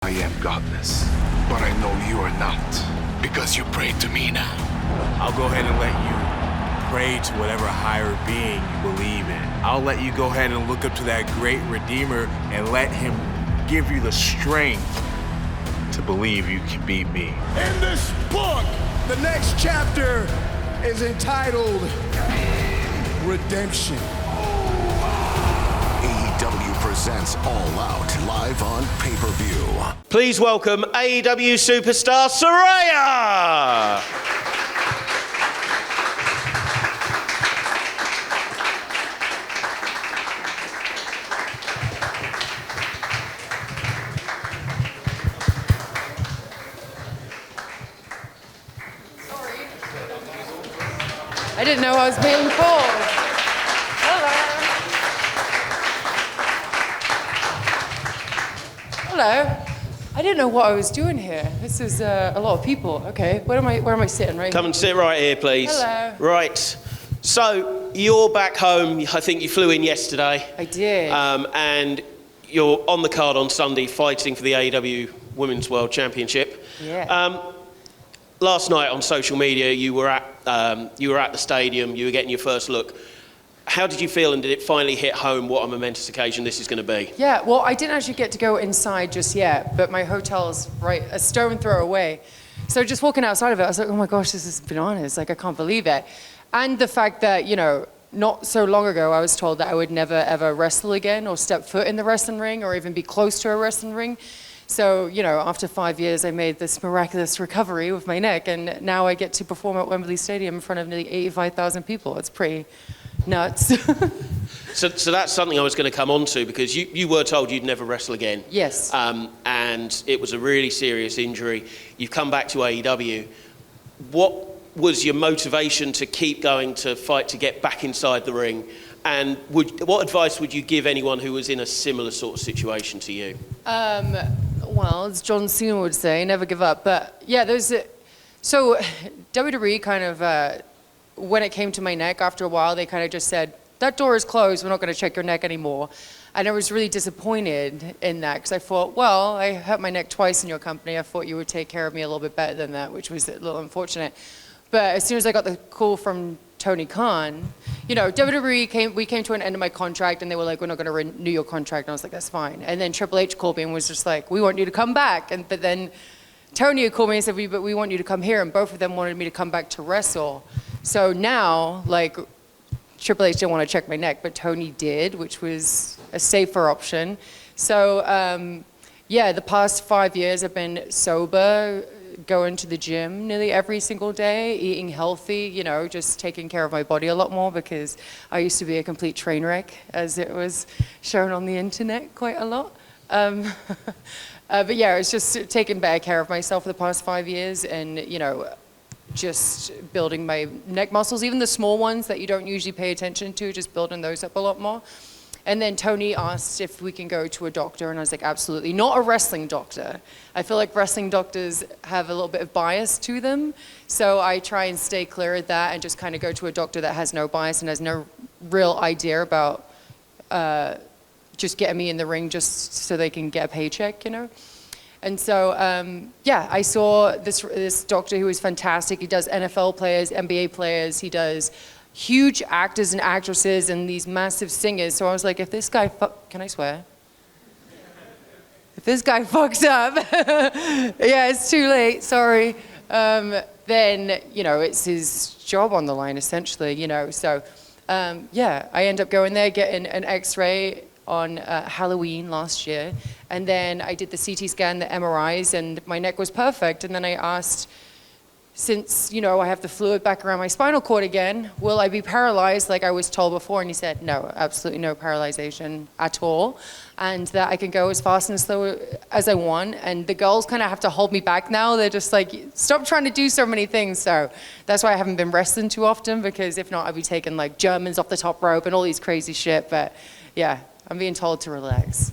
I am godless, but I know you are not, because you pray to me now. I'll go ahead and let you pray to whatever higher being you believe in. I'll let you go ahead and look up to that great Redeemer and let him give you the strength to believe you can beat me. In this book, the next chapter is entitled Redemption. AEW presents All Out, live on pay-per-view. Please welcome AEW superstar Saraya! I didn't know I was being called. Hello. I didn't know what I was doing here. This is a lot of people. Okay, where am I sitting? Right. Come and sit right here, please. Hello. Right. So, you're back home. I think you flew in yesterday. I did. And you're on the card on Sunday fighting for the AEW Women's World Championship. Yeah. Last night on social media, you were at the stadium. You were getting your first look. How did you feel, and did it finally hit home what a momentous occasion this is going to be? Yeah. Well, I didn't actually get to go inside just yet, but my hotel's right a stone throw away. So just walking outside of it, I was like, oh my gosh, this is bananas. Like, I can't believe it. And the fact that, you know, not so long ago, I was told that I would never ever wrestle again or step foot in the wrestling ring or even be close to a wrestling ring. So, you know, after 5 years, I made this miraculous recovery with my neck, and now I get to perform at Wembley Stadium in front of nearly 85,000 people. It's pretty nuts. So that's something I was going to come on to, because you were told you'd never wrestle again. Yes. And it was a really serious injury. You've come back to AEW. What was your motivation to keep going to fight to get back inside the ring? And what advice would you give anyone who was in a similar sort of situation to you? Well, as John Cena would say, never give up. But yeah, so WWE kind of, when it came to my neck, after a while, they kind of just said, that door is closed, we're not going to check your neck anymore. And I was really disappointed in that, because I thought, well, I hurt my neck twice in your company. I thought you would take care of me a little bit better than that, which was a little unfortunate. But as soon as I got the call from Tony Khan, you know, WWE we came to an end of my contract, and they were like, we're not going to renew your contract. And I was like, that's fine. And then Triple H called me and was just like, we want you to come back. But then Tony had called me and said, but we want you to come here. And both of them wanted me to come back to wrestle. So now, like, Triple H didn't want to check my neck, but Tony did, which was a safer option. So, yeah, the past 5 years I've been sober, going to the gym nearly every single day, eating healthy, you know, just taking care of my body a lot more, because I used to be a complete train wreck, as it was shown on the internet quite a lot. But yeah, it's just taking better care of myself for the past 5 years, and, you know, just building my neck muscles, even the small ones that you don't usually pay attention to, just building those up a lot more. And then Tony asked if we can go to a doctor, and I was like, absolutely. Not a wrestling doctor. I feel like wrestling doctors have a little bit of bias to them, so I try and stay clear of that and just kind of go to a doctor that has no bias and has no real idea about just getting me in the ring just so they can get a paycheck, you know? And so, yeah, I saw this doctor who is fantastic. He does NFL players, NBA players, he does huge actors and actresses and these massive singers. So I was like, if this guy can I swear? If this guy fucks up, yeah, it's too late, sorry. Then, you know, it's his job on the line, essentially, you know. So, yeah, I end up going there, getting an x-ray on Halloween last year. And then I did the CT scan, the MRIs, and my neck was perfect. And then I asked, since, you know, I have the fluid back around my spinal cord again, will I be paralyzed like I was told before? And he said, no, absolutely no paralyzation at all. And that I can go as fast and as slow as I want. And the girls kind of have to hold me back now. They're just like, stop trying to do so many things. So that's why I haven't been wrestling too often, because if not, I'd be taking like Germans off the top rope and all these crazy shit. But yeah, I'm being told to relax.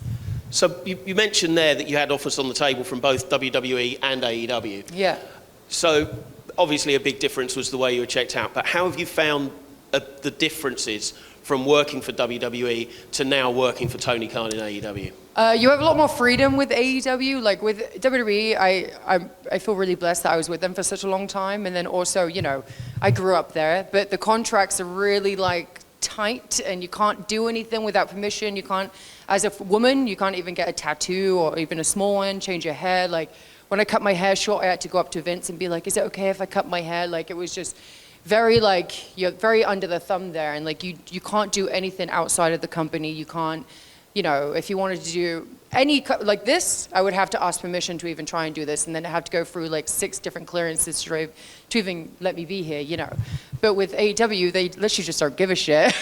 So you mentioned there that you had offers on the table from both WWE and AEW. Yeah. So obviously a big difference was the way you were checked out, but how have you found the differences from working for WWE to now working for Tony Khan in AEW? You have a lot more freedom with AEW. Like with WWE, I feel really blessed that I was with them for such a long time. And then also, you know, I grew up there, but the contracts are really like tight and you can't do anything without permission. You can't, as a woman, you can't even get a tattoo or even a small one, change your hair. Like when I cut my hair short, I had to go up to Vince and be like, is it okay if I cut my hair? Like it was just very like, you're very under the thumb there. And like you can't do anything outside of the company. You can't, you know, if you wanted to do any, like this, I would have to ask permission to even try and do this. And then I have to go through like 6 different clearances to even let me be here, you know. But with AEW, they literally just don't give a shit.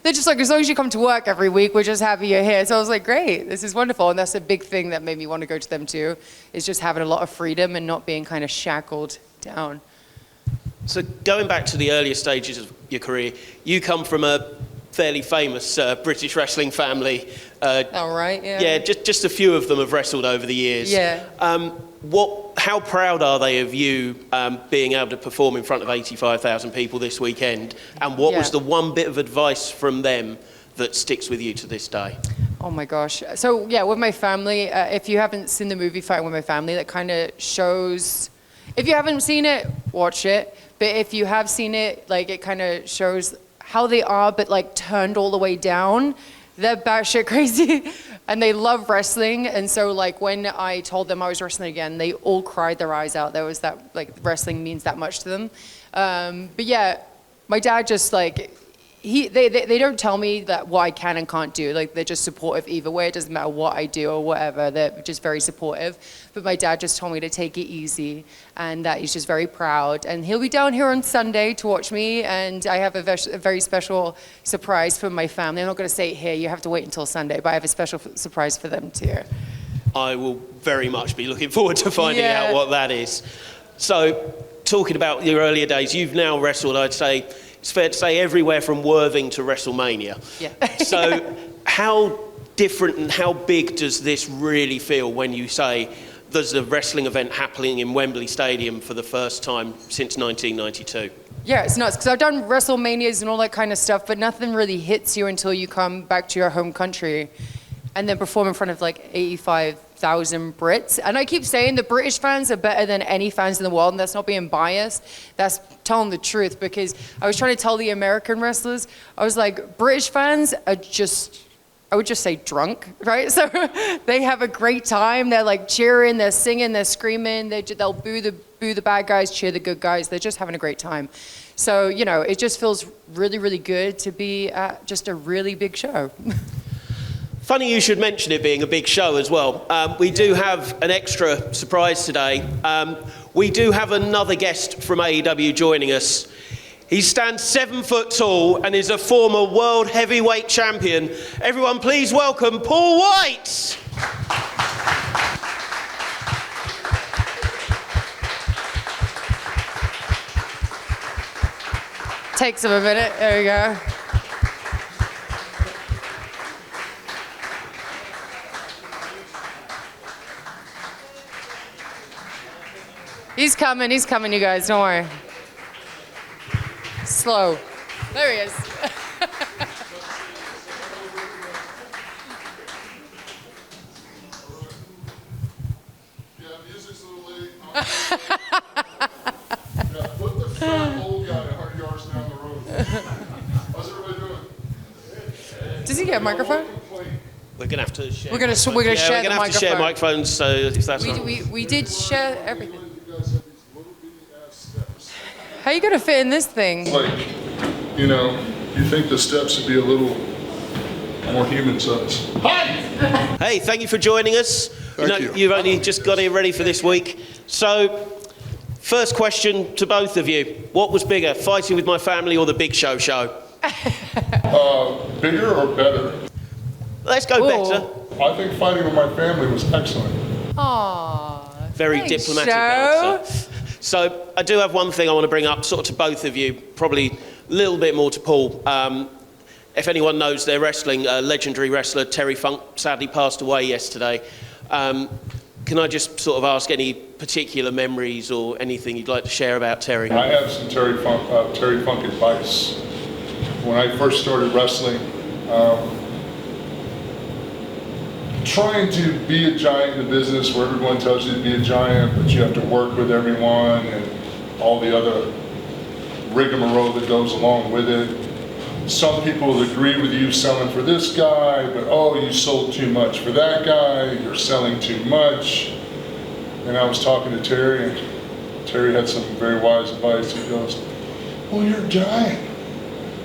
They're just like, as long as you come to work every week, we're just happy you're here. So I was like, great, this is wonderful. And that's a big thing that made me want to go to them too, is just having a lot of freedom and not being kind of shackled down. So going back to the earlier stages of your career, you come from a fairly famous British wrestling family. All right, yeah. Yeah, just a few of them have wrestled over the years. Yeah. How proud are they of you being able to perform in front of 85,000 people this weekend? And what was the one bit of advice from them that sticks with you to this day? Oh my gosh. So yeah, with my family, if you haven't seen the movie Fighting With My Family, that kind of shows, if you haven't seen it, watch it. But if you have seen it, like it kind of shows how they are, but like turned all the way down. They're batshit crazy and they love wrestling. And so like when I told them I was wrestling again, they all cried their eyes out. There was that, like wrestling means that much to them. But yeah, my dad just like, they don't tell me that what I can and can't do. Like they're just supportive either way. It doesn't matter what I do or whatever. They're just very supportive. But my dad just told me to take it easy and that he's just very proud. And he'll be down here on Sunday to watch me. And I have a very special surprise for my family. I'm not going to say it here. You have to wait until Sunday. But I have a special surprise for them too. I will very much be looking forward to finding out what that is. So talking about your earlier days, you've now wrestled, I'd say, it's fair to say, everywhere from Worthing to WrestleMania. Yeah. So how different and how big does this really feel when you say there's a wrestling event happening in Wembley Stadium for the first time since 1992? Yeah, it's nuts, because I've done WrestleManias and all that kind of stuff, but nothing really hits you until you come back to your home country and then perform in front of like 85,000 Brits. And I keep saying the British fans are better than any fans in the world, and that's not being biased. That's telling the truth, because I was trying to tell the American wrestlers, I was like, British fans are just, I would just say drunk, right? So they have a great time. They're like cheering, they're singing, they're screaming. They'll boo the bad guys, cheer the good guys. They're just having a great time. So, you know, it just feels really, really good to be at just a really big show. Funny you should mention it being a big show as well. We do have an extra surprise today. We do have another guest from AEW joining us. He stands 7 foot tall and is a former world heavyweight champion. Everyone please welcome Paul Wight. Takes him a minute, there we go. He's coming, you guys, don't worry. Slow. There he is. Yeah, music's a little late. Yeah, put the fat old guy 100 yards down the road. How's everybody doing? Does he get a microphone? We're gonna have to share. We're gonna share the We're gonna have microphone. to share microphones, so if that's all right. We did share everything. You guys have these little bitty ass steps. How are you gonna fit in this thing? Like, you know, you think the steps would be a little more human size. Hey, thank you for joining us. Thank you. You've only just got here ready for this week. So, first question to both of you. What was bigger, Fighting With My Family or the Big Show show? Bigger or better? Let's go better. I think Fighting With My Family was excellent. Aww. Very thanks, diplomatic Joe. answer. So I do have one thing I want to bring up, sort of to both of you, probably a little bit more to Paul. If anyone knows their wrestling, legendary wrestler Terry Funk sadly passed away yesterday. Can I just sort of ask any particular memories or anything you'd like to share about Terry? I have some Terry Funk advice. when I first started wrestling, trying to be a giant in the business where everyone tells you to be a giant, but you have to work with everyone and all the other rigmarole that goes along with it. Some people will agree with you selling for this guy, but oh, you sold too much for that guy, you're selling too much. And I was talking to Terry, and Terry had some very wise advice. He goes, well, you're a giant.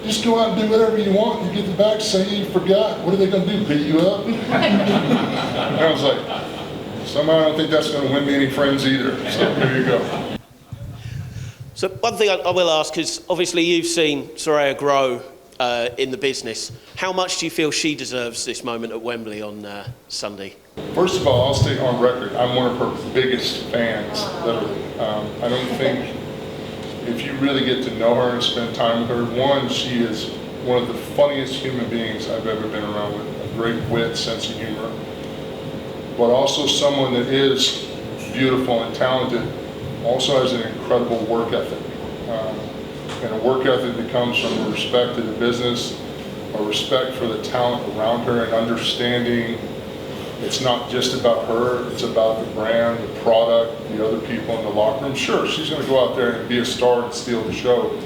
Just go out and do whatever you want. You get the back, say you forgot. What are they going to do, beat you up? And I was like, somehow I don't think that's going to win me any friends either. So here you go. So one thing I will ask is, obviously you've seen Saraya grow in the business. How much do you feel she deserves this moment at Wembley on Sunday? First of all, I'll state on record, I'm one of her biggest fans, literally. I don't think, if you really get to know her and spend time with her, one, she is one of the funniest human beings I've ever been around with. A great wit, sense of humor, but also someone that is beautiful and talented, also has an incredible work ethic. And a work ethic that comes from a respect to the business, a respect for the talent around her, and understanding it's not just about her, it's about the brand, the product, the other people in the locker room. Sure, she's going to go out there and be a star and steal the show,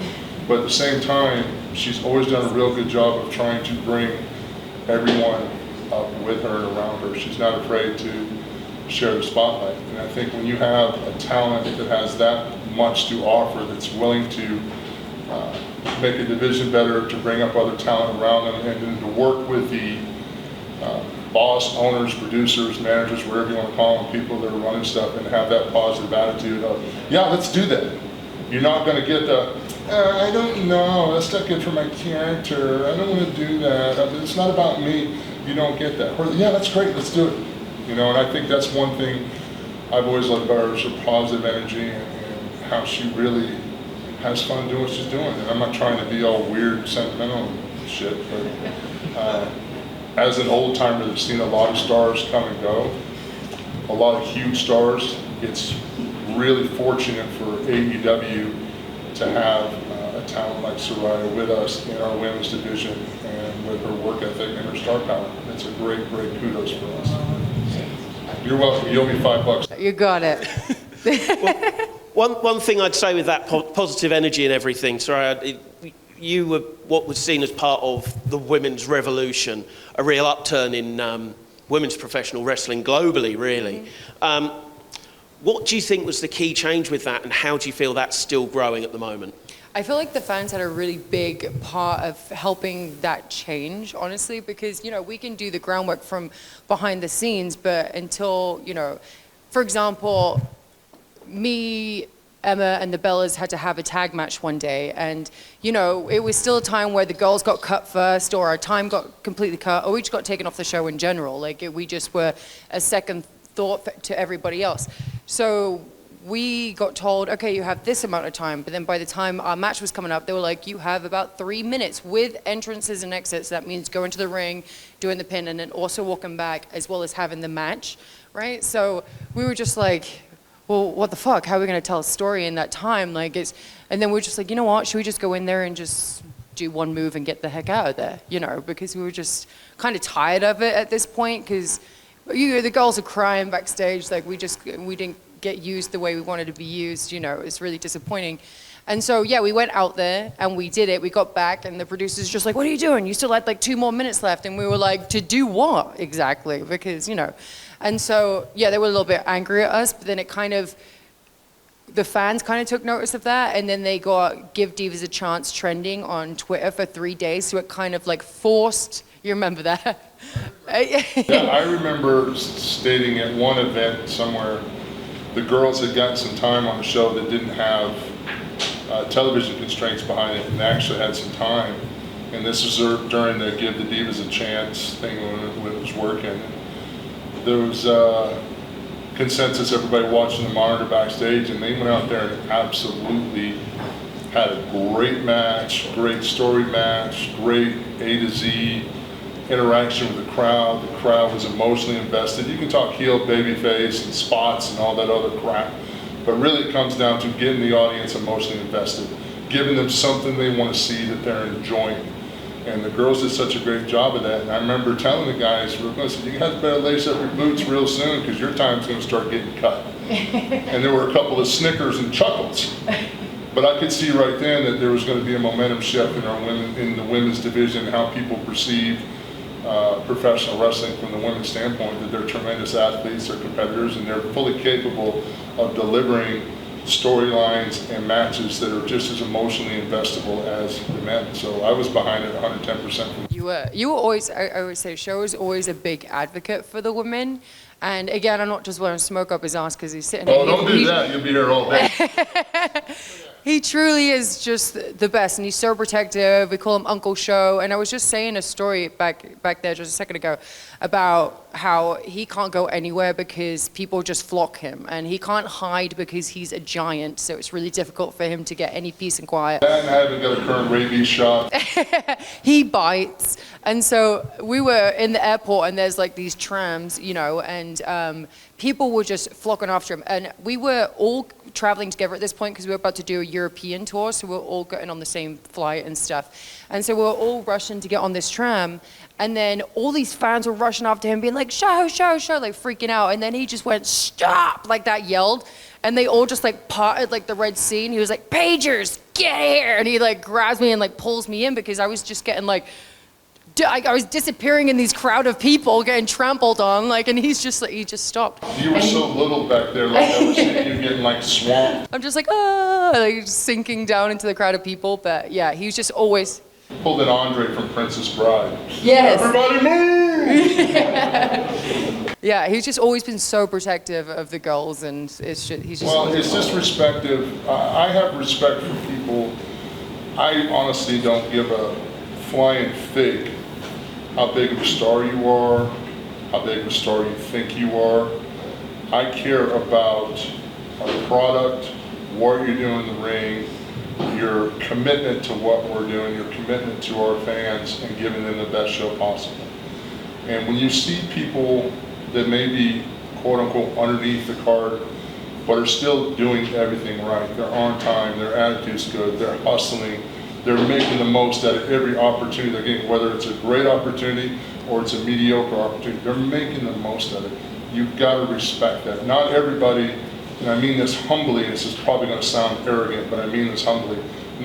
but at the same time, she's always done a real good job of trying to bring everyone up with her and around her. She's not afraid to share the spotlight. And I think when you have a talent that has that much to offer, that's willing to make a division better, to bring up other talent around them, and then to work with the boss, owners, producers, managers, whatever you want to call them, people that are running stuff, and have that positive attitude of, yeah, let's do that. You're not going to get the, I don't know, that's not good for my character, I don't want to do that, it's not about me. You don't get that. Or, yeah, that's great, let's do it. You know, and I think that's one thing I've always loved about her, is her positive energy and how she really has fun doing what she's doing. And I'm not trying to be all weird, sentimental and shit, but as an old timer that's seen a lot of stars come and go, a lot of huge stars, it's really fortunate for AEW to have a talent like Saraya with us in our women's division, and with her work ethic and her star power. It's a great, great kudos for us. You're welcome. You owe me $5. You got it. One thing I'd say with that positive energy and everything, Saraya, you were what was seen as part of the women's revolution, a real upturn in women's professional wrestling globally, really. What do you think was the key change with that, and how do you feel that's still growing at the moment? I feel like the fans had a really big part of helping that change, honestly, because, you know, we can do the groundwork from behind the scenes, but until, you know, for example, me, Emma, and the Bellas had to have a tag match one day, and, you know, it was still a time where the girls got cut first, or our time got completely cut, or we just got taken off the show in general. Like, we just were a second thought to everybody else. So we got told, okay, you have this amount of time, but then by the time our match was coming up, they were like, you have about 3 minutes with entrances and exits. That means going to the ring, doing the pin, and then also walking back, as well as having the match, right? So we were just like, well, what the fuck? How are we going to tell a story in that time? Like, and then we were just like, you know what? Should we just go in there and just do one move and get the heck out of there? You know, because we were just kind of tired of it at this point, because the girls are crying backstage, like we didn't get used the way we wanted to be used, you know, it's really disappointing. And so, yeah, we went out there and we did it. We got back and the producer's just like, what are you doing? You still had like 2 more minutes left. And we were like, to do what exactly? Because, you know, and so, yeah, they were a little bit angry at us, but then it kind of, the fans kind of took notice of that, and then they got Give Divas a Chance trending on Twitter for 3 days, so it kind of like forced, you remember that? Yeah, I remember stating at one event somewhere, the girls had gotten some time on the show that didn't have television constraints behind it, and they actually had some time. And this was during the Give the Divas a Chance thing when it was working. There was consensus, everybody watching the monitor backstage, and they went out there and absolutely had a great match, great story match, great A to Z interaction with the crowd. The crowd was emotionally invested. You can talk heel, babyface, and spots and all that other crap, but really it comes down to getting the audience emotionally invested, giving them something they want to see that they're enjoying. And the girls did such a great job of that. And I remember telling the guys, I said, you guys better lace up your boots real soon because your time's going to start getting cut. And there were a couple of snickers and chuckles. But I could see right then that there was going to be a momentum shift in the women's division, how people perceive professional wrestling from the women's standpoint, that they're tremendous athletes, they're competitors, and they're fully capable of delivering storylines and matches that are just as emotionally investable as the men. So I was behind it 110%. You were always, I would say, Show was always a big advocate for the women. And again, I'm not just want to smoke up his ass because he's sitting here. Oh, don't do that. You'll be here all day. He truly is just the best, and he's so protective. We call him Uncle Show. And I was just saying a story back there just a second ago about how he can't go anywhere because people just flock him, and he can't hide because he's a giant. So it's really difficult for him to get any peace and quiet. And I haven't got a current rabies shot. He bites. And so we were in the airport, and there's like these trams, you know, and people were just flocking after him. And we were all traveling together at this point because we were about to do a European tour, so we were all getting on the same flight and stuff. And so we were all rushing to get on this tram, and then all these fans were rushing after him, being like, show, show, show, like freaking out. And then he just went, stop, like that, yelled. And they all just like parted like the Red Sea, and he was like, Pagers, get here. And he like grabs me and like pulls me in because I was just getting like, I was disappearing in these crowd of people getting trampled on, like, and he's just like, he just stopped. You were so little back there, like I was seeing you getting like swamped. I'm just like, ah, like just sinking down into the crowd of people. But yeah, he was just always. Pulled an Andre from Princess Bride. Yes. Everybody move! Yeah, he's just always been so protective of the girls, and it's just, he's just. Well, it's just respective. I have respect for people. I honestly don't give a flying fig how big of a star you are, how big of a star you think you are. I care about our product, what you're doing in the ring, your commitment to what we're doing, your commitment to our fans, and giving them the best show possible. And when you see people that may be quote unquote underneath the card, but are still doing everything right, they're on time, their attitude's good, they're hustling, they're making the most out of every opportunity they're getting, whether it's a great opportunity or it's a mediocre opportunity, they're making the most of it. You've got to respect that. Not everybody, and I mean this humbly, and this is probably going to sound arrogant, but I mean this humbly,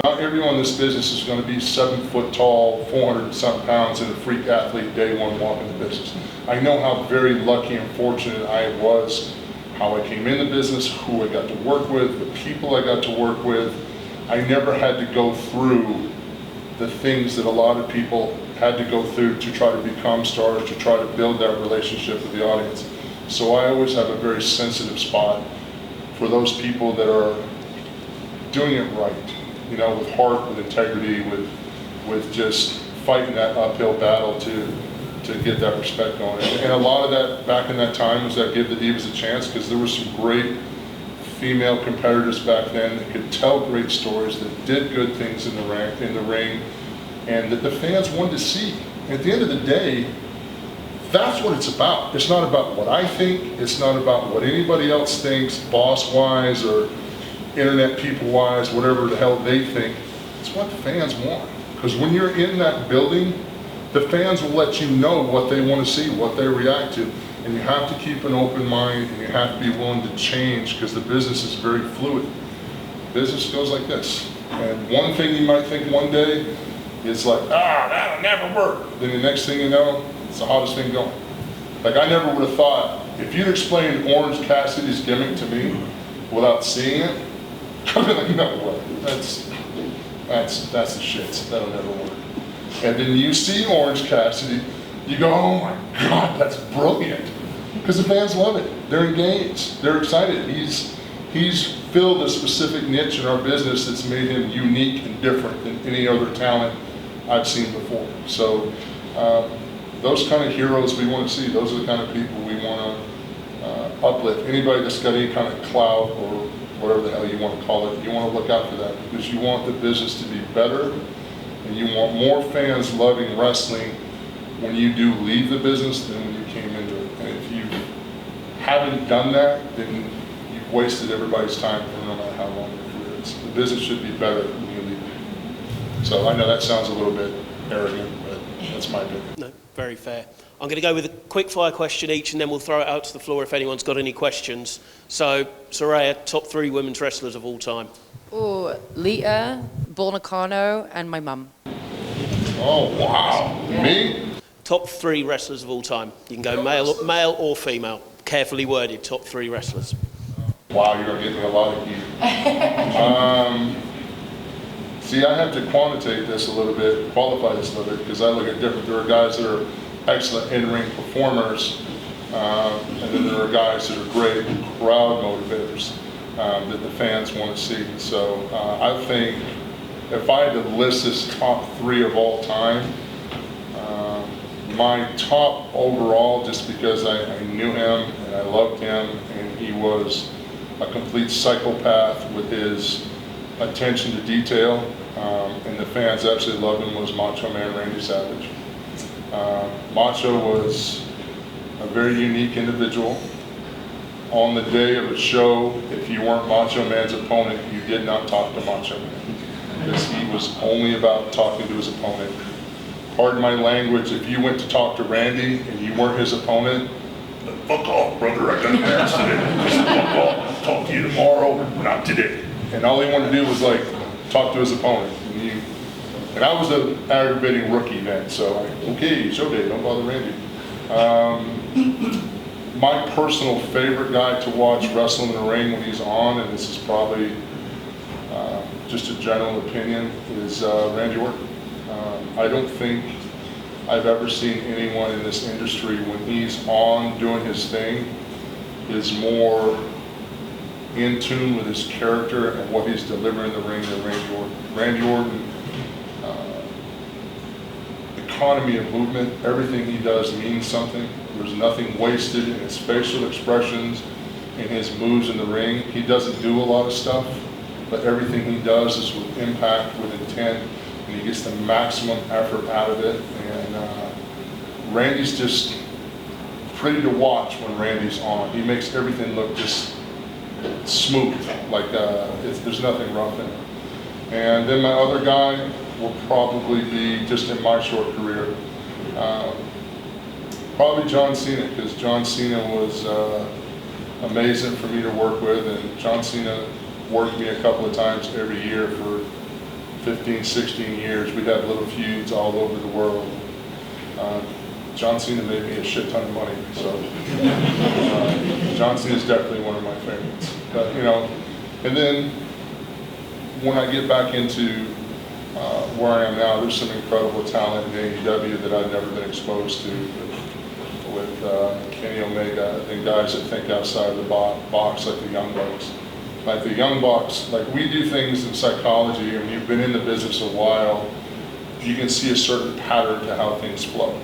not everyone in this business is going to be 7 foot tall, 400 and something pounds, and a freak athlete day one walking the business. I know how very lucky and fortunate I was, how I came in the business, who I got to work with, the people I got to work with. I never had to go through the things that a lot of people had to go through to try to become stars, to try to build that relationship with the audience. So I always have a very sensitive spot for those people that are doing it right, you know, with heart, with integrity, with just fighting that uphill battle to get that respect going. And a lot of that back in that time was that give the Divas a chance, because there were some great female competitors back then that could tell great stories, that did good things in the ring, and that the fans wanted to see. And at the end of the day, that's what it's about. It's not about what I think. It's not about what anybody else thinks, boss-wise or internet people-wise, whatever the hell they think. It's what the fans want. Because when you're in that building, the fans will let you know what they want to see, what they react to. And you have to keep an open mind, and you have to be willing to change, because the business is very fluid. Business goes like this. And one thing you might think one day is like, that'll never work. Then the next thing you know, it's the hottest thing going. Like, I never would have thought, if you'd explained Orange Cassidy's gimmick to me without seeing it, I'd be like, no way. That's the shits. That'll never work. And then you see Orange Cassidy, you go, oh my God, that's brilliant. Because the fans love it. They're engaged. They're excited. He's filled a specific niche in our business that's made him unique and different than any other talent I've seen before. So those kind of heroes we want to see. Those are the kind of people we want to uplift. Anybody that's got any kind of clout or whatever the hell you want to call it, you want to look out for that, because you want the business to be better, and you want more fans loving wrestling when you do leave the business than when you came into it. And if you haven't done that, then you've wasted everybody's time for no matter how long your career is. The business should be better when you leave. So I know that sounds a little bit arrogant, but that's my opinion. No, very fair. I'm going to go with a quick fire question each, and then we'll throw it out to the floor if anyone's got any questions. So, Saraya, top 3 women's wrestlers of all time. Oh, Lita, Bull Nakano, and my mum. Oh, wow. Me? Top 3 wrestlers of all time. You can go male or female. Carefully worded, top 3 wrestlers. Wow, you're going to get me a lot of heat. See, I have to quantitate this a little bit, qualify this a little bit, because I look at different, there are guys that are excellent in-ring performers, and then there are guys that are great crowd motivators that the fans want to see. So I think if I had to list this top 3 of all time, my top overall, just because I knew him and I loved him, and he was a complete psychopath with his attention to detail, and the fans absolutely loved him, was Macho Man Randy Savage. Macho was a very unique individual. On the day of a show, if you weren't Macho Man's opponent, you did not talk to Macho Man, because he was only about talking to his opponent. Pardon my language, if you went to talk to Randy and you weren't his opponent, fuck off, brother, I got an accident. Fuck off, talk to you tomorrow, not today. And all he wanted to do was like talk to his opponent. And I was an aggravating rookie then, so okay, show day, don't bother Randy. My personal favorite guy to watch wrestle in the ring when he's on, and this is probably just a general opinion, is Randy Orton. I don't think I've ever seen anyone in this industry, when he's on doing his thing, is more in tune with his character and what he's delivering in the ring than Randy Orton. Randy Orton, economy of movement, everything he does means something. There's nothing wasted in his facial expressions, in his moves in the ring. He doesn't do a lot of stuff, but everything he does is with impact, with intent, and he gets the maximum effort out of it. And Randy's just pretty to watch when Randy's on. He makes everything look just smooth, like there's nothing rough in it. And then my other guy will probably be, just in my short career, probably John Cena, because John Cena was amazing for me to work with, and John Cena worked me a couple of times every year for 15, 16 years. We'd have little feuds all over the world. John Cena made me a shit ton of money, so John Cena is definitely one of my favorites. And then when I get back into where I am now, there's some incredible talent in AEW that I've never been exposed to, with Kenny Omega and guys that think outside the box, like the Young Bucks. Like the Young Bucks, like we do things in psychology, and you've been in the business a while, you can see a certain pattern to how things flow.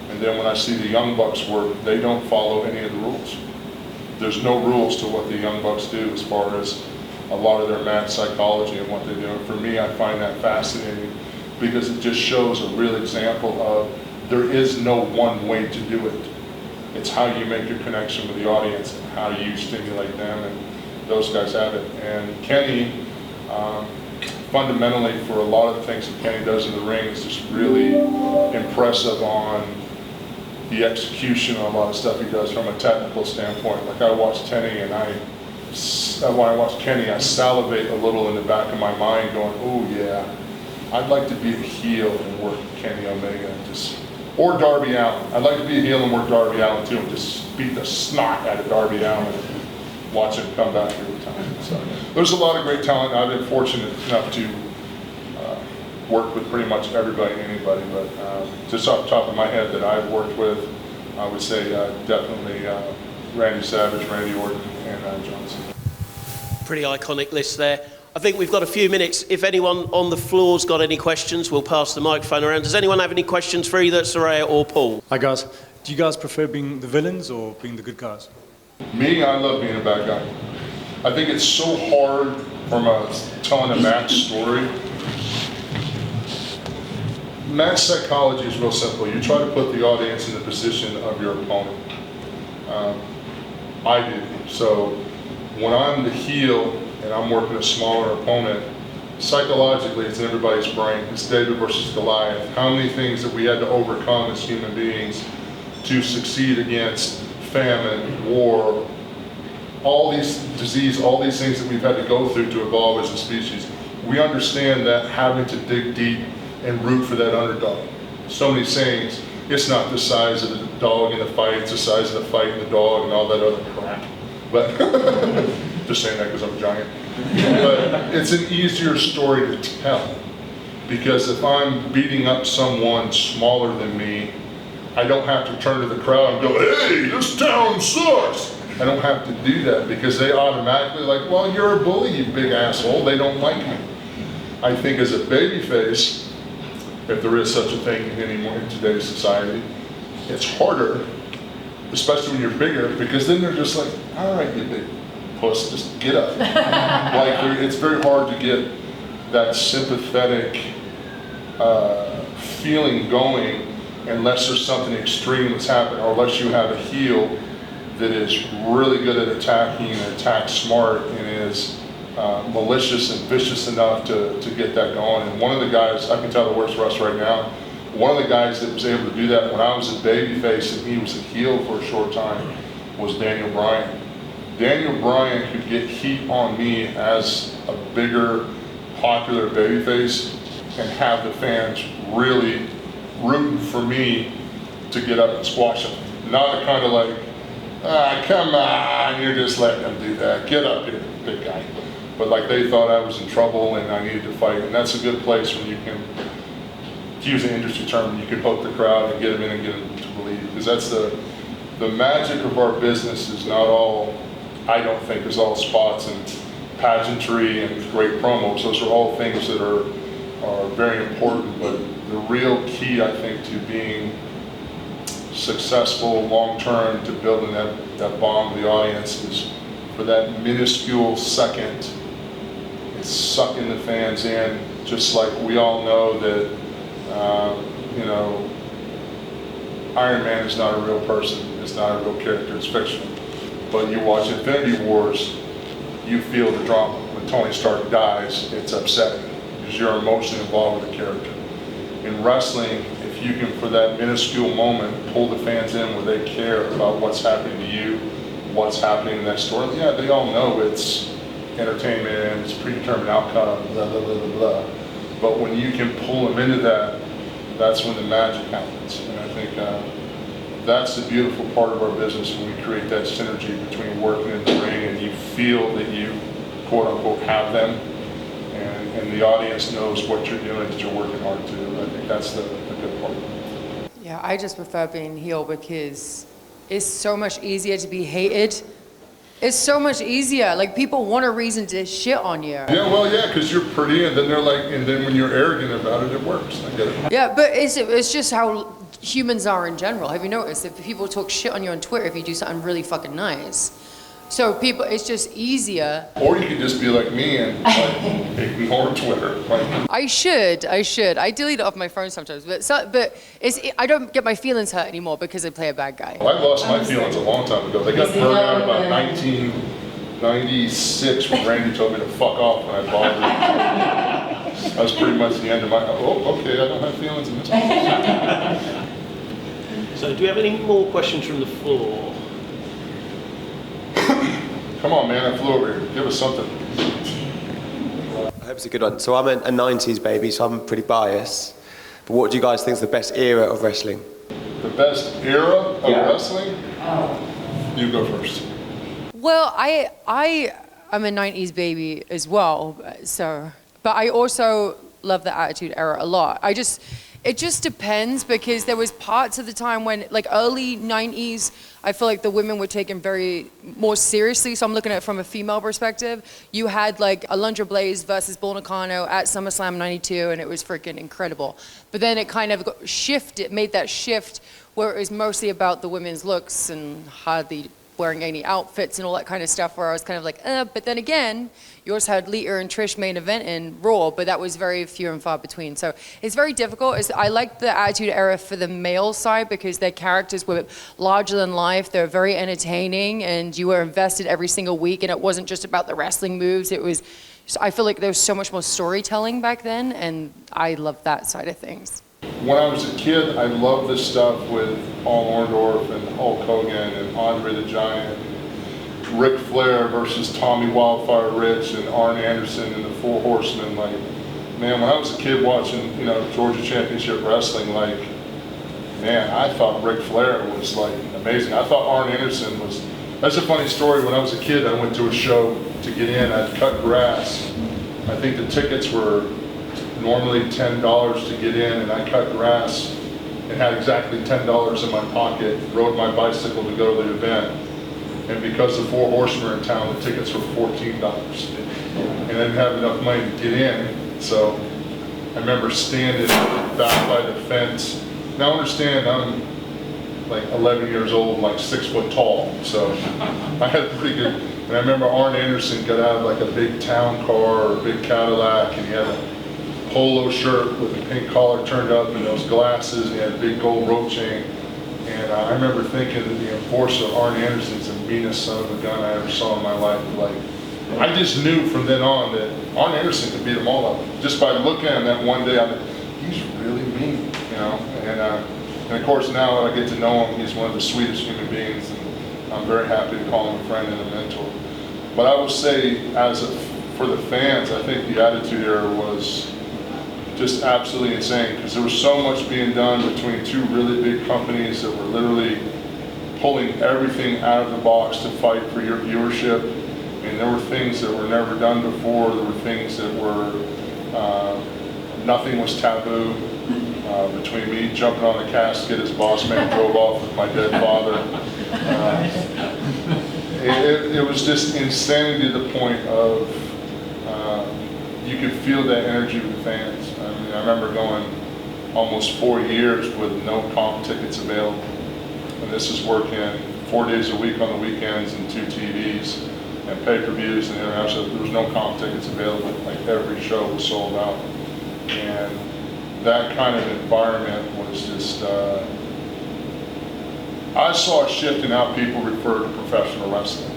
And then when I see the Young Bucks work, they don't follow any of the rules. There's no rules to what the Young Bucks do as far as a lot of their match psychology and what they do. And for me, I find that fascinating, because it just shows a real example of there is no one way to do it. It's how you make your connection with the audience and how you stimulate them, and those guys have it. And Kenny, fundamentally, for a lot of the things that Kenny does in the ring, is just really impressive on the execution on a lot of stuff he does from a technical standpoint. Like I watch Kenny, and when I watch Kenny, I salivate a little in the back of my mind going, oh yeah, I'd like to be a heel and work Kenny Omega, and or Darby Allin. I'd like to be a heel and work Darby Allin too, and just beat the snot out of Darby Allin and watch him come back every time. So there's a lot of great talent. I've been fortunate enough to work with pretty much everybody and anybody, but just off the top of my head that I've worked with, I would say definitely Randy Savage, Randy Orton, and John Cena. Pretty iconic list there. I think we've got a few minutes. If anyone on the floor's got any questions, we'll pass the microphone around. Does anyone have any questions for either Saraya or Paul? Hi guys. Do you guys prefer being the villains or being the good guys? Me, I love being a bad guy. I think it's so hard from telling a match story. Match psychology is real simple. You try to put the audience in the position of your opponent. I do. So when I'm the heel and I'm working a smaller opponent, psychologically, it's in everybody's brain. It's David versus Goliath. How many things that we had to overcome as human beings to succeed against famine, war, all these disease, all these things that we've had to go through to evolve as a species. We understand that having to dig deep and root for that underdog. So many sayings, it's not the size of the dog in the fight, it's the size of the fight in the dog and all that other crap. But, just saying that because I'm a giant. But it's an easier story to tell. Because if I'm beating up someone smaller than me, I don't have to turn to the crowd and go, hey, this town sucks. I don't have to do that because they automatically like, well, you're a bully, you big asshole. They don't like me. I think as a babyface, if there is such a thing anymore in today's society, it's harder, especially when you're bigger, because then they're just like, all right, you big puss, just get up. Like, it's very hard to get that sympathetic feeling going unless there's something extreme that's happened, or unless you have a heel that is really good at attacking and attacks smart and is malicious and vicious enough to get that going. And one of the guys, I can tell that works for us right now, one of the guys that was able to do that when I was a babyface and he was a heel for a short time was Daniel Bryan. Daniel Bryan could get heat on me as a bigger, popular babyface and have the fans really rooting for me to get up and squash him. Not a kind of like, come on, you're just letting them do that. Get up here, big guy. But like they thought I was in trouble and I needed to fight. And that's a good place when you can, to use an industry term, you can poke the crowd and get them in and get them to believe. Because that's the magic of our business is not all, I don't think, is all spots and pageantry and great promos. Those are all things that are very important. But the real key, I think, to being successful long-term, to building that bond with the audience is for that minuscule second, it's sucking the fans in, just like we all know that, Iron Man is not a real person, it's not a real character, it's fictional. But you watch Infinity Wars, you feel the drama. When Tony Stark dies, it's upsetting because you're emotionally involved with the character. In wrestling, if you can, for that minuscule moment, pull the fans in where they care about what's happening to you, what's happening in that story. Yeah, they all know it's entertainment and it's predetermined outcome, blah, blah, blah, blah, blah. But when you can pull them into that, that's when the magic happens. And I think that's the beautiful part of our business, when we create that synergy between working in the ring and you feel that you, quote unquote, have them, and the audience knows what you're doing, that you're working hard to. I think that's the good part. Yeah, I just prefer being heel because it's so much easier to be hated. It's so much easier. Like, people want a reason to shit on you. Yeah, well, yeah, because you're pretty, and then they're like, and then when you're arrogant about it, it works. I get it. Yeah, but it's just how humans are in general. Have you noticed if people talk shit on you on Twitter if you do something really fucking nice? So people, it's just easier. Or you could just be like me and like, ignore Twitter. Like, I should. I delete it off my phone sometimes, but I don't get my feelings hurt anymore because I play a bad guy. well, I lost my feelings a long time ago. They got burned out about 1996 when Randy told me to fuck off when I bothered him. That was pretty much the end of my, okay, I don't have feelings in this. So do we have any more questions from the floor? Come on, man, I flew over here. Give us something. I hope it's a good one. So I'm a 90s baby, so I'm pretty biased. But what do you guys think is the best era of wrestling? The best era of wrestling? You go first. Well, I'm a 90s baby as well, but I also love the Attitude Era a lot. It just depends, because there was parts of the time when, like early 90s, I feel like the women were taken more seriously. So I'm looking at it from a female perspective. You had like Alundra Blaze versus Bull Nakano at SummerSlam 92, and it was freaking incredible. But then it kind of made that shift where it was mostly about the women's looks and hardly wearing any outfits and all that kind of stuff, where I was kind of like, but then again, you also had Lita and Trish main event in Raw, but that was very few and far between. So it's very difficult. I like the Attitude Era for the male side because their characters were larger than life. They were very entertaining, and you were invested every single week, and it wasn't just about the wrestling moves. It was So I feel like there was so much more storytelling back then, and I love that side of things. When I was a kid, I loved this stuff with Paul Orndorff and Hulk Hogan and Andre the Giant, Ric Flair versus Tommy Wildfire Rich and Arn Anderson and the Four Horsemen. Like, man, when I was a kid watching, Georgia Championship Wrestling, like, man, I thought Ric Flair was like amazing. I thought Arn Anderson was. That's a funny story. When I was a kid, I went to a show to get in. I'd cut grass. I think the tickets were normally $10 to get in, and I cut grass and had exactly $10 in my pocket, rode my bicycle to go to the event. And because the Four Horsemen were in town, the tickets were $14. And I didn't have enough money to get in, so I remember standing back by the fence. Now understand, I'm like 11 years old, like 6 foot tall, so I had a pretty good, and I remember Arn Anderson got out of like a big town car or a big Cadillac, and he had a polo shirt with a pink collar turned up and those glasses, and he had a big gold rope chain. And I remember thinking that the enforcer, Arn Anderson's the meanest son of a gun I ever saw in my life. Like, I just knew from then on that Arn Anderson could beat them all up. Just by looking at him that one day, I thought, he's really mean, And of course, now that I get to know him, he's one of the sweetest human beings, and I'm very happy to call him a friend and a mentor. But I will say, for the fans, I think the Attitude Era was just absolutely insane, because there was so much being done between two really big companies that were literally pulling everything out of the box to fight for your viewership. And there were things that were never done before. There were things that were, nothing was taboo. Between me jumping on the casket as boss man drove off with my dead father. It was just insanity to the point of, you could feel that energy with the fans. I mean, I remember going almost 4 years with no comp tickets available. And this is working 4 days a week on the weekends and 2 TVs and pay-per-views and international. There was no comp tickets available. Like, every show was sold out. And that kind of environment was just, I saw a shift in how people refer to professional wrestling.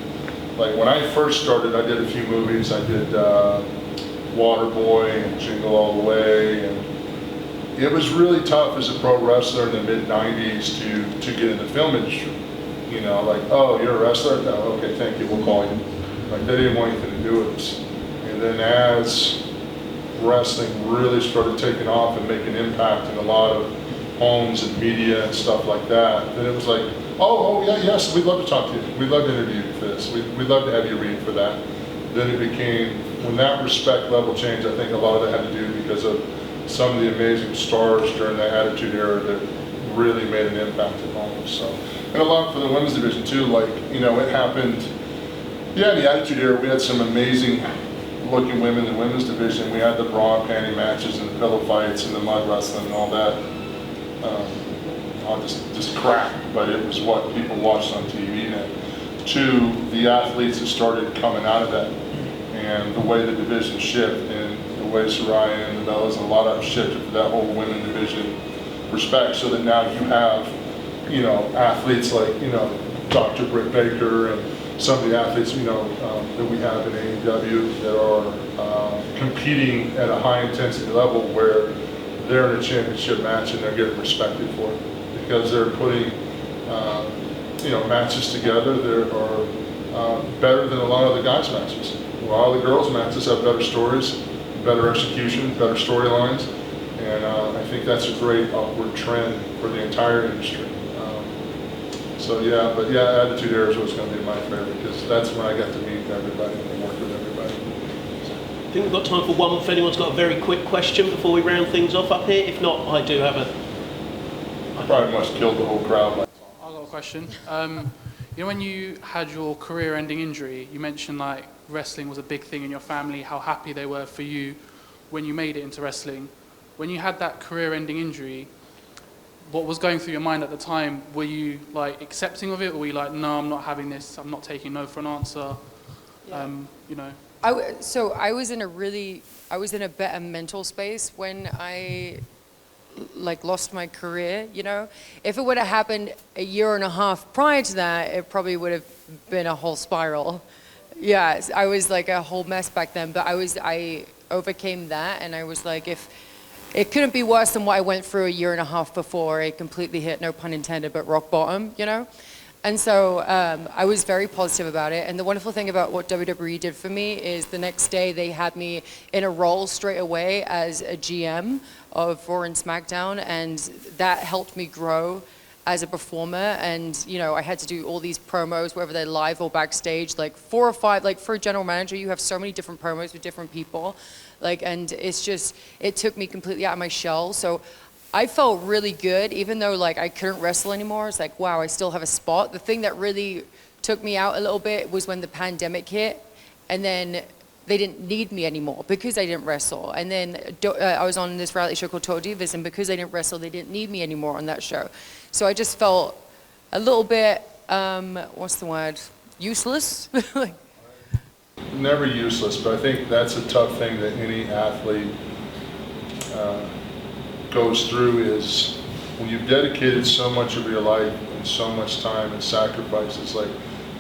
Like, when I first started, I did a few movies. I did Waterboy and Jingle All the Way, and it was really tough as a pro wrestler in the mid-90s to get in the film industry. Like, oh, you're a wrestler? No, okay, thank you, we'll call you. Like, they didn't want anything to do with us. And then as wrestling really started taking off and making an impact in a lot of homes and media and stuff like that, then it was like, oh yeah, yes, we'd love to talk to you. We'd love to interview you for this. We'd love to have you read for that. Then it became, when that respect level changed, I think a lot of that had to do because of some of the amazing stars during the Attitude Era that really made an impact at home. So, and a lot for the women's division too. Like, it happened. Yeah, in the Attitude Era, we had some amazing looking women in the women's division. We had the bra and panty matches and the pillow fights and the mud wrestling and all that. I'll just crap, but it was what people watched on TV then. To the athletes that started coming out of that, and the way the division shifted, and the way Saraya and the Bellas and a lot of them shifted for that whole women division respect, so that now you have, athletes like, Dr. Britt Baker and some of the athletes, that we have in AEW that are competing at a high intensity level where they're in a championship match and they're getting respected for it because they're putting, matches together that are better than a lot of the guys' matches. A lot of the girls' matches have better stories, better execution, better storylines, and I think that's a great upward trend for the entire industry. Attitude Era is what's going to be my favorite because that's when I got to meet everybody and work with everybody. I think we've got time for one if anyone's got a very quick question before we round things off up here. If not, I do have a... I probably must kill the whole crowd. I've got a question. When you had your career-ending injury, you mentioned like wrestling was a big thing in your family, how happy they were for you when you made it into wrestling. When you had that career-ending injury, what was going through your mind at the time? Were you like accepting of it, or were you like, no, I'm not having this, I'm not taking no for an answer? Yeah. I was in a better mental space when I lost my career, If it would have happened a year and a half prior to that, it probably would have been a whole spiral, Yeah, I was like a whole mess back then, but I overcame that, and I was like, if it couldn't be worse than what I went through a year and a half before it completely hit, no pun intended, but rock bottom, you know? And so I was very positive about it. And the wonderful thing about what WWE did for me is the next day they had me in a role straight away as a GM of Raw and SmackDown, and that helped me grow as a performer. And you know, I had to do all these promos, whether they're live or backstage, like 4 or 5. Like for a general manager, you have so many different promos with different people, like, and it's just, it took me completely out of my shell. So I felt really good, even though like I couldn't wrestle anymore. It's like, wow, I still have a spot. The thing that really took me out a little bit was when the pandemic hit, and then they didn't need me anymore because I didn't wrestle. And then I was on this reality show called Total Divas, and because I didn't wrestle, they didn't need me anymore on that show. So I just felt a little bit, what's the word? Useless? Like, never useless, but I think that's a tough thing that any athlete goes through, is when you've dedicated so much of your life and so much time and sacrifices. Like,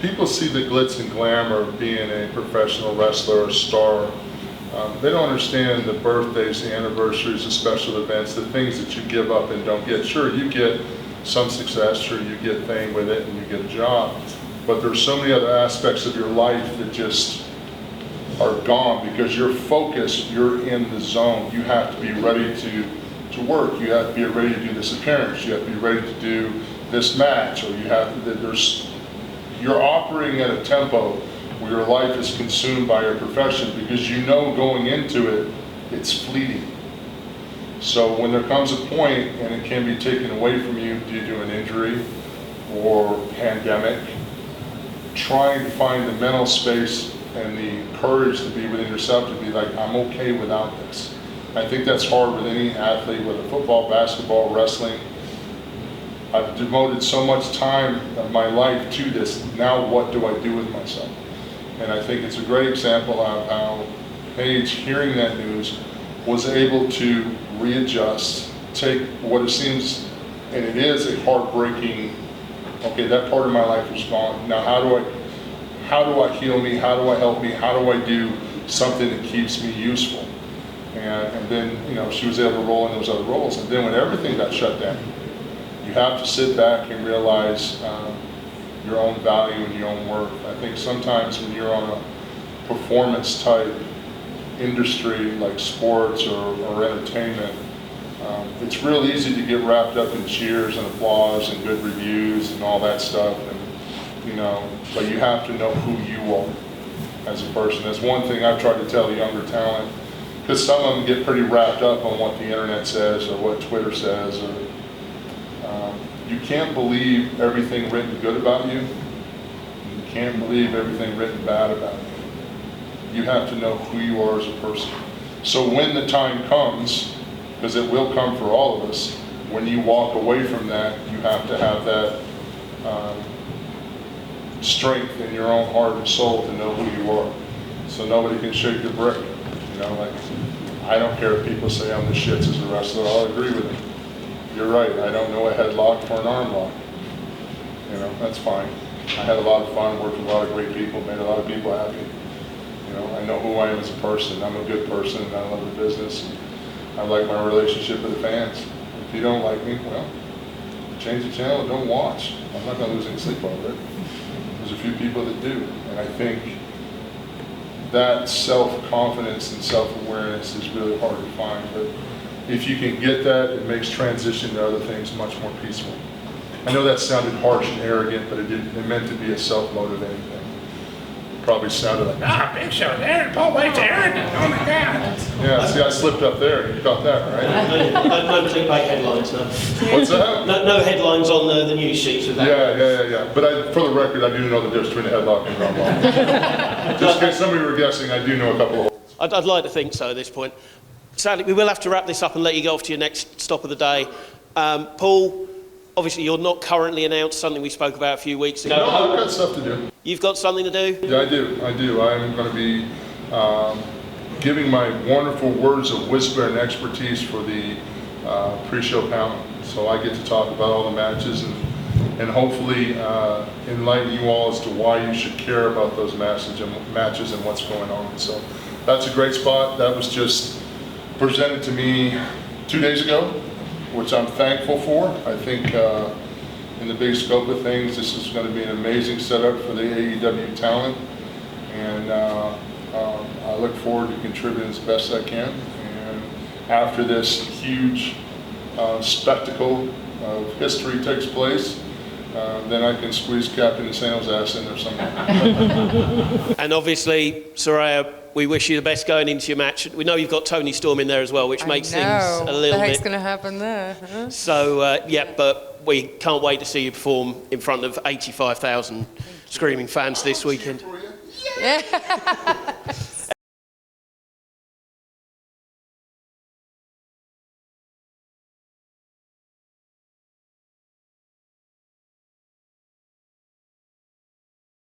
people see the glitz and glamour of being a professional wrestler or star. They don't understand the birthdays, the anniversaries, the special events, the things that you give up and don't get. Sure, you get some success, sure, you get fame with it and you get a job, but there's so many other aspects of your life that just are gone because you're focused, you're in the zone. You have to be ready to work, you have to be ready to do this appearance, you have to be ready to do this match, or you have to, you're operating at a tempo where your life is consumed by your profession, because you know going into it, it's fleeting. So when there comes a point and it can be taken away from you due to an injury or pandemic, trying to find the mental space and the courage to be within yourself to be like, I'm okay without this. I think that's hard with any athlete, whether football, basketball, wrestling. I've devoted so much time of my life to this. Now what do I do with myself? And I think it's a great example of how Paige, hearing that news, was able to readjust, take what it seems, and it is a heartbreaking, okay, that part of my life is gone. Now how do I heal me? How do I help me? How do I do something that keeps me useful? And then, you know, she was able to roll in those other roles. And then when everything got shut down, you have to sit back and realize your own value and your own worth. I think sometimes when you're on a performance type industry like sports or entertainment, it's real easy to get wrapped up in cheers and applause and good reviews and all that stuff. And, you know, but you have to know who you are as a person. That's one thing I've tried to tell younger talent, because some of them get pretty wrapped up on what the internet says or what Twitter says. Or you can't believe everything written good about you. You can't believe everything written bad about you. You have to know who you are as a person. So when the time comes, because it will come for all of us, when you walk away from that, you have to have that strength in your own heart and soul to know who you are. So nobody can shake your brick. You know, like, I don't care if people say I'm the shits as a wrestler, I'll agree with them. You're right, I don't know a headlock for an arm lock. You know, that's fine. I had a lot of fun, worked with a lot of great people, made a lot of people happy. You know, I know who I am as a person. I'm a good person, and I love the business. I like my relationship with the fans. If you don't like me, well, change the channel and don't watch. I'm not gonna lose any sleep over it. There's a few people that do, and I think that self-confidence and self-awareness is really hard to find, but if you can get that, it makes transition to other things much more peaceful. I know that sounded harsh and arrogant, but it meant to be a self-motivating thing. It probably sounded like, Big Show there, Paul White there, oh my God. Yeah, see, I slipped up there, you got that, right? No clickbait headlines, no. What's that? No headlines on the news sheets with that. Yeah. But for the record, I do know the difference between a headlock and an arm lock. Just in case somebody were guessing, I do know a couple of holes. I'd like to think so at this point. Sadly, we will have to wrap this up and let you go off to your next stop of the day. Paul, obviously you're not currently announced, something we spoke about a few weeks ago. No, I've got stuff to do. You've got something to do? Yeah, I do. I'm going to be giving my wonderful words of wisdom and expertise for the pre-show panel. So I get to talk about all the matches and and hopefully enlighten you all as to why you should care about those matches and what's going on. So that's a great spot. That was just presented to me 2 days ago, which I'm thankful for. I think in the big scope of things, this is going to be an amazing setup for the AEW talent, and I look forward to contributing as best I can. And after this huge spectacle of history takes place, then I can squeeze Captain Insano's ass in there somewhere. And obviously, Saraya, we wish you the best going into your match. We know you've got Tony Storm in there as well, which makes things a little bit... What the heck's going to happen there? Huh? So, yeah, but we can't wait to see you perform in front of 85,000 screaming fans this weekend. Yeah.